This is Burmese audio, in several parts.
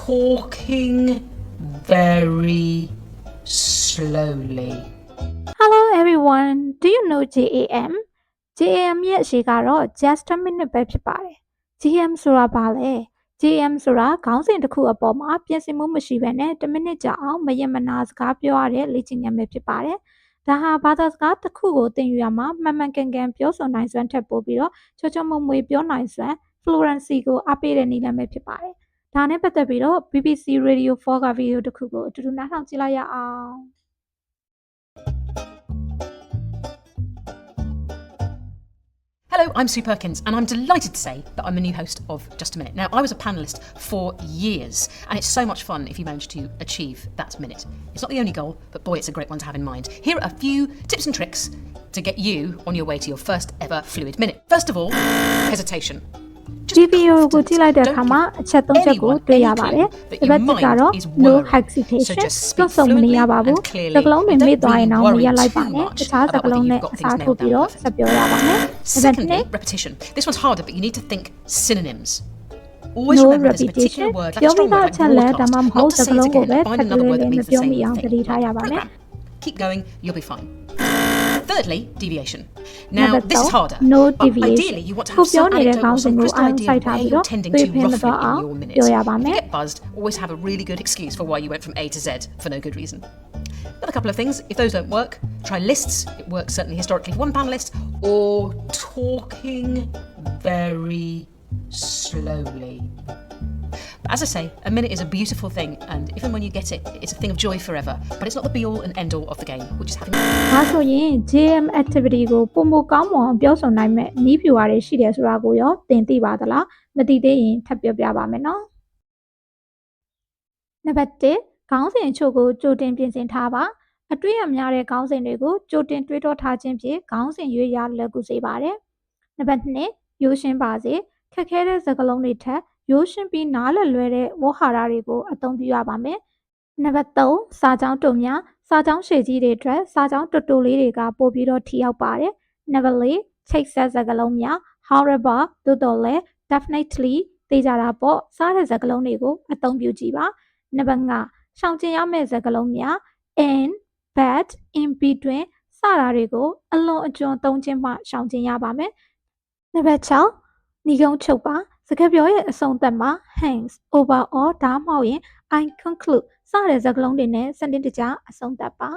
talking very slowly. Hello everyone. Do you know JAM? JAM ရဲ့အရှိကတော့ just a minute ပဲဖြစ်ပါတယ်။ JAM ဆိုတာဘာလဲ။ JAM ဆိုတာခေါင်းစဉ်တစ်ခုအပေါ်မှာပြင်ဆင်မှုမရှိဘဲနဲ့1မိနစ်ကြာအောင်မယမနာစကားပြောရတဲ့လေ့ကျင့်ခန်းပဲဖြစ်ပါတယ်။ဒါဟာဘာသာစကားတစ်ခုကိုသင်ယူရမှာမှန်မှန်ကန်ကန်ပြောဆိုနိုင်စွမ်းထက်ပိုပြီးတော့ချောချောမွေ့မွေ့ပြောနိုင်စွမ်း fluency ကိုအားပေးတဲ့နည်းလမ်းပဲဖြစ်ပါတယ်။ဒါနဲ့ပတ်သက်ပြီးတော့ BBC Radio 4ကဗီဒီယိုတစ်ခုကိုအတူတူနားထောင်ကြည့်လိုက်ရအောင်။ Hello, I'm Sue Perkins, and I'm delighted to say that I'm the new host of Just a Minute. Now, I was a panellist for years, and it's so much fun if you manage to achieve that minute. It's not the only goal, but boy, it's a great one to have in mind. Here are a few tips and tricks to get you on your way to your first ever fluid minute. First of all, hesitation. ဒီဗီဒီယိုကိုကြည့်လိုက်တဲ့အခါမှာအချက်၃ချက်ကိုတွေ့ရပါတယ်။ဒီဘက်ကတော့ no hesitation တွတ်ဆုံမနေရပါဘူး။စကလုံးတွေမေ့သွားရင်တော့မရလိုက်ပါနဲ့။တခြားစကလုံးနဲ့အစားထိုးပြီးတော့ဆက်ပြောရပါမယ်။ Secondly, repetition. This one's harder, but you need to think synonyms. Always no remember there's a particular word, like a strong word, like broadcast, not to say it again, find another word that means the same thing. Program. Keep going, you'll be fine. Thirdly, deviation. Now, this is harder, but ideally you want to have some anecdote or some crystal idea where you're tending to roughly in your minute. If you get buzzed, always have a really good excuse for why you went from A to Z for no good reason. Another couple of things, if those don't work, try lists. It works certainly historically for one panellist, or talking very slowly. But as I say, a minute is a beautiful thing, and even when you get it, it's a thing of joy forever. But it's not the be-all and end-all of the game, which is having... ဒါဆိုရင် JM activity ကိုပုံမကောင်းမွန်အောင်ပြောဆိုနိုင်မဲ့နည်းဗျူဟာတွေရှိတယ်ဆိုတာကိုရောသင်သိပါသလားမသိသေးရင်ထပ်ပြောပြပါမယ်နော်နံပါတ်1ခေါင်းစဉ်အချို့ကိုကြိုတင်ပြင်ဆင်ထားပါအတွေ့အများတဲ့ခေါင်းစဉ်တွေကိုကြိုတင်တွေးတောထားခြင်းဖြင့်ခေါင်းစဉ်ရွေးရလွယ်ကူစေပါတယ်နံပါတ်2ရိုးရှင်းပါစေခက်ခဲတဲ့စကားလုံးတွေထက်ရိုးရှင်းပြီးနားလည်လွယ်တဲ့ဝေါ်ဟာရတွေကိုအသုံးပြုရပါမယ်နံပါတ်3စာကြောင်းတုံများစာကြောင်းရှည်ကြီးတွေအတွက်စာကြောင်းတိုလေးတွေကပို့ပြီးတော့ထိရောက်ပါတယ်နံပါတ်4ချိတ်ဆက်စကားလုံးများ however သို့တော်လည်း definitely သိကြတာပေါ့စားတဲ့စကားလုံးတွေကိုအသုံးပြုကြည့်ပါနံပါတ်5ရှောင်ကျဉ်ရမယ့်စကားလုံးများ and but in between စတာတွေကိုအလွန်အကျွံသုံးခြင်းမှရှောင်ကျဉ်ရပါမယ်နံပါတ်6ညီကုန်းချုပ်ပါစကားပြောရဲ့အဆုံးသတ်မှာ hence overall ဒါမှမဟုတ်ရင် I conclude စတဲ့စကားလုံးတွေနဲ့စနစ်တကျအဆုံးသတ်ပါ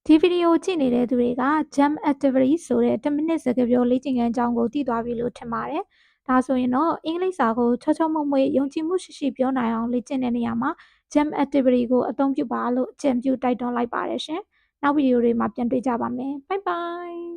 ဒီဗီဒီယိုကြည့်နေတဲ့သူတွေက jam activity ဆိုတဲ့1မိနစ်စကားပြောလေ့ကျင့်ခန်းအကြောင်းကိုသိသွားပြီလို့ထင်ပါတယ်ဒါဆိုရင်တော့အင်္ဂလိပ်စာကိုချောချောမွေ့မွေ့ယုံကြည်မှုရှိရှိပြောနိုင်အောင်လေ့ကျင့်တဲ့နေရာမှာ jam activity ကိုအသုံးပြုပါလို့အကြံပြုတိုက်တွန်းလိုက်ပါတယ်ရှင်နောက်ဗီဒီယိုတွေမှာပြန်တွေ့ကြပါမယ် bye bye